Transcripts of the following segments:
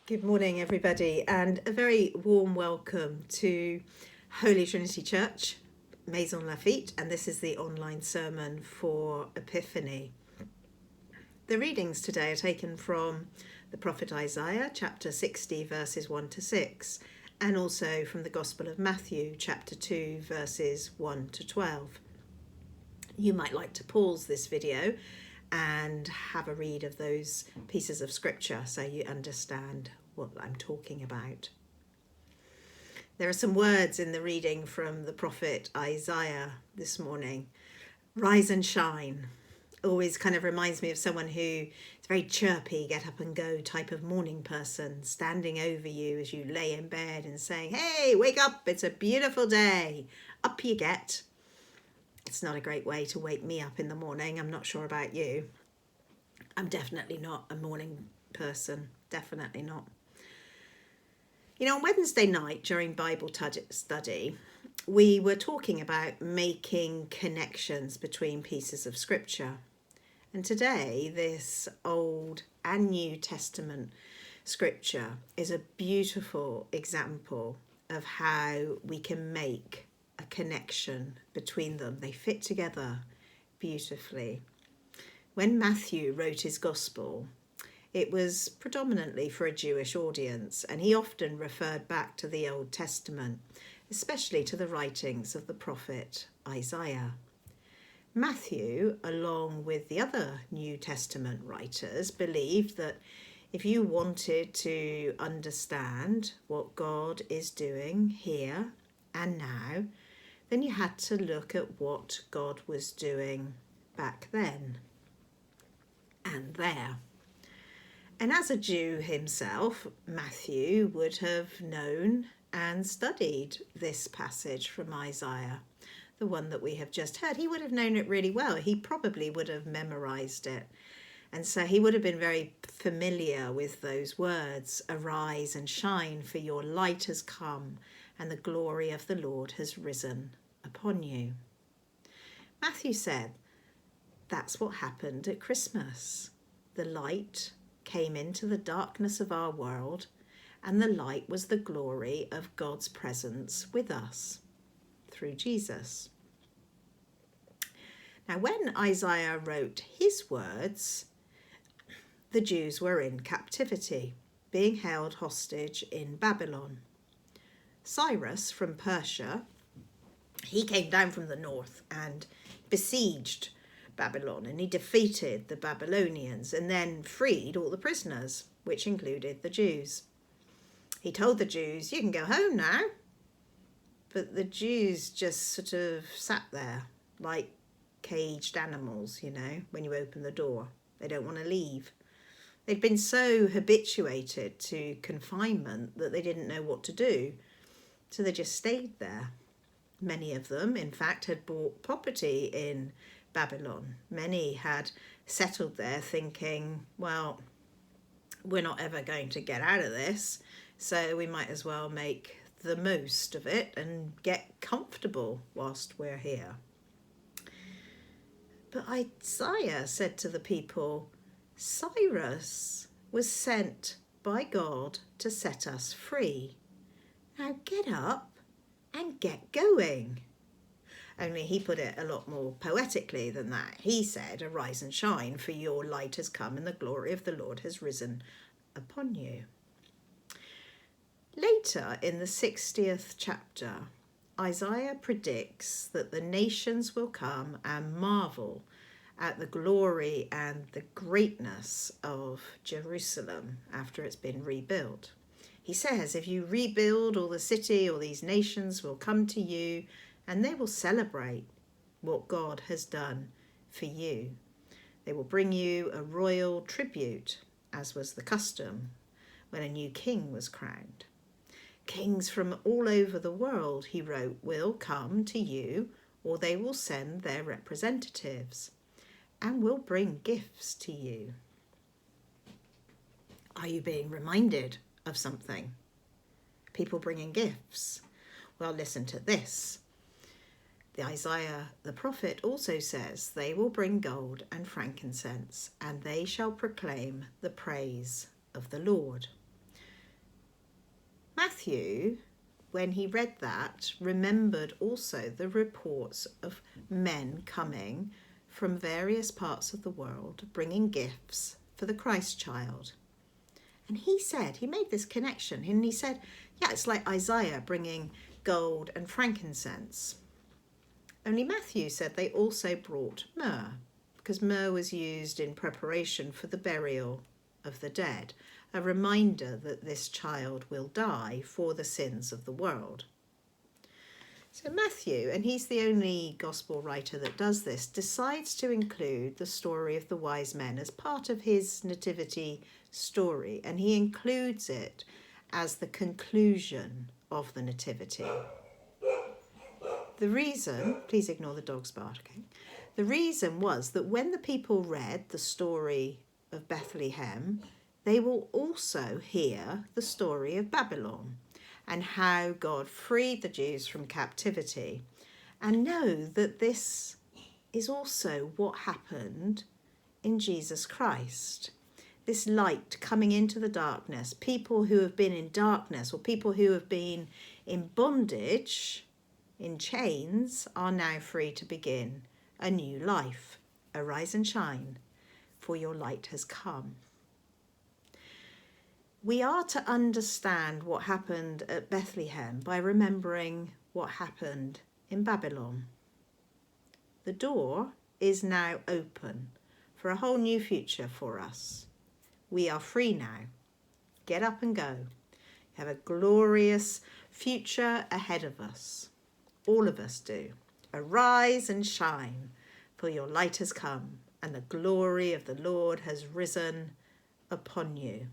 Good morning, everybody, and a very warm welcome to Holy Trinity Church, Maisons-Laffitte, and this is the online sermon for Epiphany. The readings today are taken from the prophet Isaiah, chapter 60, verses 1 to 6, and also from the Gospel of Matthew, chapter 2, verses 1 to 12. You might like to pause this video and have a read of those pieces of scripture so you understand what I'm talking about. There are some words in the reading from the prophet Isaiah this morning. Rise and shine always kind of reminds me of someone who is very chirpy, get up and go type of morning person, standing over you as you lay in bed and saying, hey, wake up, it's a beautiful day. Up you get. It's not a great way to wake me up in the morning. I'm not sure about you. I'm definitely not a morning person. Definitely not. You know, on Wednesday night during Bible study, we were talking about making connections between pieces of scripture. And today, this Old and New Testament scripture is a beautiful example of how we can make a connection between them. They fit together beautifully. When Matthew wrote his gospel, it was predominantly for a Jewish audience, and he often referred back to the Old Testament, especially to the writings of the prophet Isaiah. Matthew, along with the other New Testament writers, believed that if you wanted to understand what God is doing here and now, then you had to look at what God was doing back then and there. And as a Jew himself, Matthew would have known and studied this passage from Isaiah, the one that we have just heard. He would have known it really well. He probably would have memorized it. And so he would have been very familiar with those words, arise and shine, for your light has come and the glory of the Lord has risen upon you. Matthew said, that's what happened at Christmas. The light came into the darkness of our world, and the light was the glory of God's presence with us through Jesus. Now, when Isaiah wrote his words, the Jews were in captivity, being held hostage in Babylon. Cyrus from Persia, he came down from the north and besieged Babylon, and he defeated the Babylonians and then freed all the prisoners, which included the Jews. He told the Jews, you can go home now. But the Jews just sort of sat there like caged animals, you know, when you open the door. They don't want to leave. They'd been so habituated to confinement that they didn't know what to do. So they just stayed there. Many of them, in fact, had bought property in Babylon. Many had settled there thinking, well, we're not ever going to get out of this, so we might as well make the most of it and get comfortable whilst we're here. But Isaiah said to the people, Cyrus was sent by God to set us free. Now get up and get going. Only he put it a lot more poetically than that. He said, arise and shine, for your light has come and the glory of the Lord has risen upon you. Later in the 60th chapter, Isaiah predicts that the nations will come and marvel at the glory and the greatness of Jerusalem after it's been rebuilt. He says, if you rebuild all the city, all these nations will come to you and they will celebrate what God has done for you. They will bring you a royal tribute, as was the custom when a new king was crowned. Kings from all over the world, he wrote, will come to you, or they will send their representatives and will bring gifts to you. Are you being reminded of something? People bringing gifts? Well, listen to this. The Isaiah the prophet also says, they will bring gold and frankincense, and they shall proclaim the praise of the Lord. Matthew, when he read that, remembered also the reports of men coming from various parts of the world bringing gifts for the Christ child. And he made this connection, and he said, yeah, it's like Isaiah bringing gold and frankincense. Only Matthew said they also brought myrrh, because myrrh was used in preparation for the burial of the dead, a reminder that this child will die for the sins of the world. So Matthew, and he's the only gospel writer that does this, decides to include the story of the wise men as part of his nativity story, and he includes it as the conclusion of the nativity. The reason, please ignore the dog's barking, the reason was that when the people read the story of Bethlehem, they will also hear the story of Babylon and how God freed the Jews from captivity, and know that this is also what happened in Jesus Christ. This light coming into the darkness, people who have been in darkness or people who have been in bondage, in chains, are now free to begin a new life. Arise and shine, for your light has come. We are to understand what happened at Bethlehem by remembering what happened in Babylon. The door is now open for a whole new future for us. We are free now. Get up and go. Have a glorious future ahead of us. All of us do. Arise and shine, for your light has come, and the glory of the Lord has risen upon you.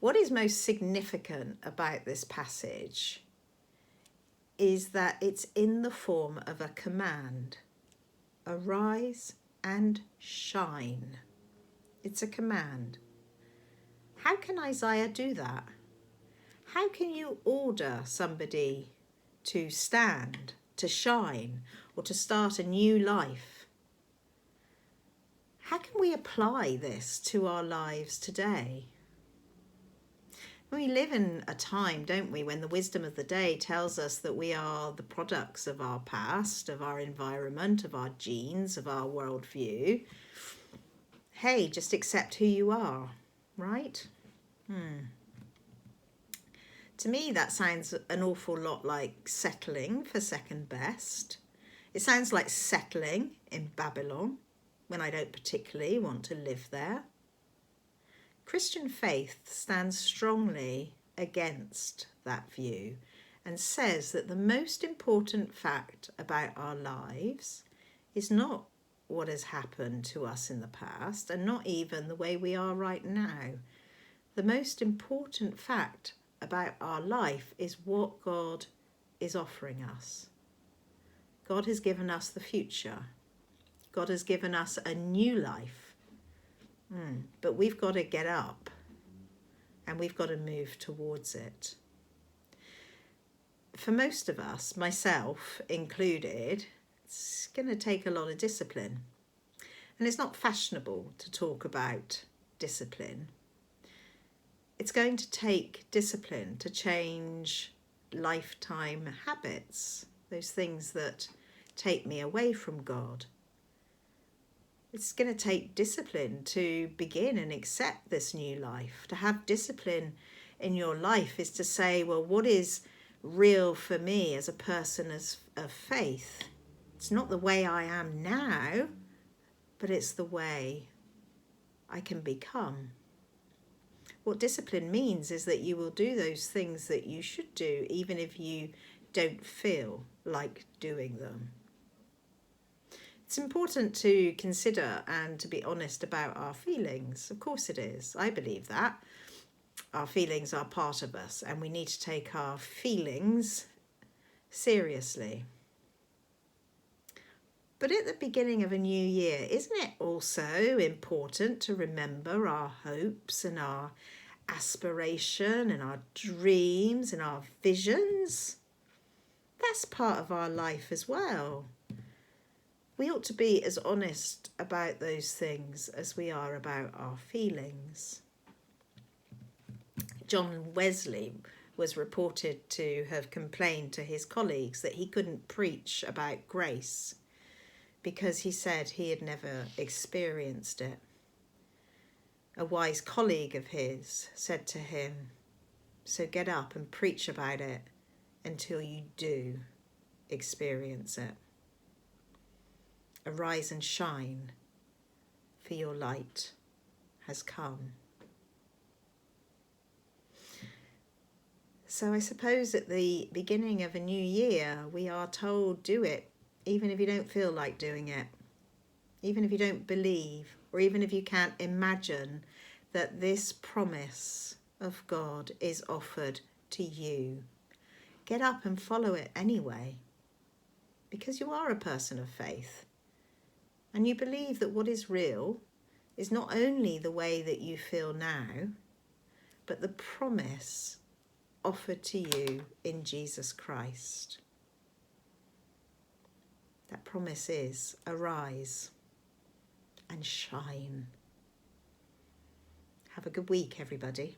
What is most significant about this passage is that it's in the form of a command. Arise and shine. It's a command. How can Isaiah do that? How can you order somebody to stand, to shine, or to start a new life? How can we apply this to our lives today? We live in a time, don't we, when the wisdom of the day tells us that we are the products of our past, of our environment, of our genes, of our worldview. Hey, just accept who you are, right? To me, that sounds an awful lot like settling for second best. It sounds like settling in Babylon when I don't particularly want to live there. Christian faith stands strongly against that view and says that the most important fact about our lives is not what has happened to us in the past, and not even the way we are right now. The most important fact about our life is what God is offering us. God has given us the future. God has given us a new life. But we've got to get up and we've got to move towards it. For most of us, myself included, it's going to take a lot of discipline. And it's not fashionable to talk about discipline. It's going to take discipline to change lifetime habits, those things that take me away from God. It's going to take discipline to begin and accept this new life. To have discipline in your life is to say, well, what is real for me as a person of faith? It's not the way I am now, but it's the way I can become. What discipline means is that you will do those things that you should do, even if you don't feel like doing them. It's important to consider and to be honest about our feelings. Of course it is. I believe that. Our feelings are part of us, and we need to take our feelings seriously. But at the beginning of a new year, isn't it also important to remember our hopes and our aspiration and our dreams and our visions? That's part of our life as well. We ought to be as honest about those things as we are about our feelings. John Wesley was reported to have complained to his colleagues that he couldn't preach about grace because he said he had never experienced it. A wise colleague of his said to him, "So get up and preach about it until you do experience it. Arise and shine, for your light has come." So I suppose at the beginning of a new year, we are told, do it, even if you don't feel like doing it, even if you don't believe, or even if you can't imagine that this promise of God is offered to you. Get up and follow it anyway, because you are a person of faith, and you believe that what is real is not only the way that you feel now, but the promise offered to you in Jesus Christ. That promise is, arise and shine. Have a good week, everybody.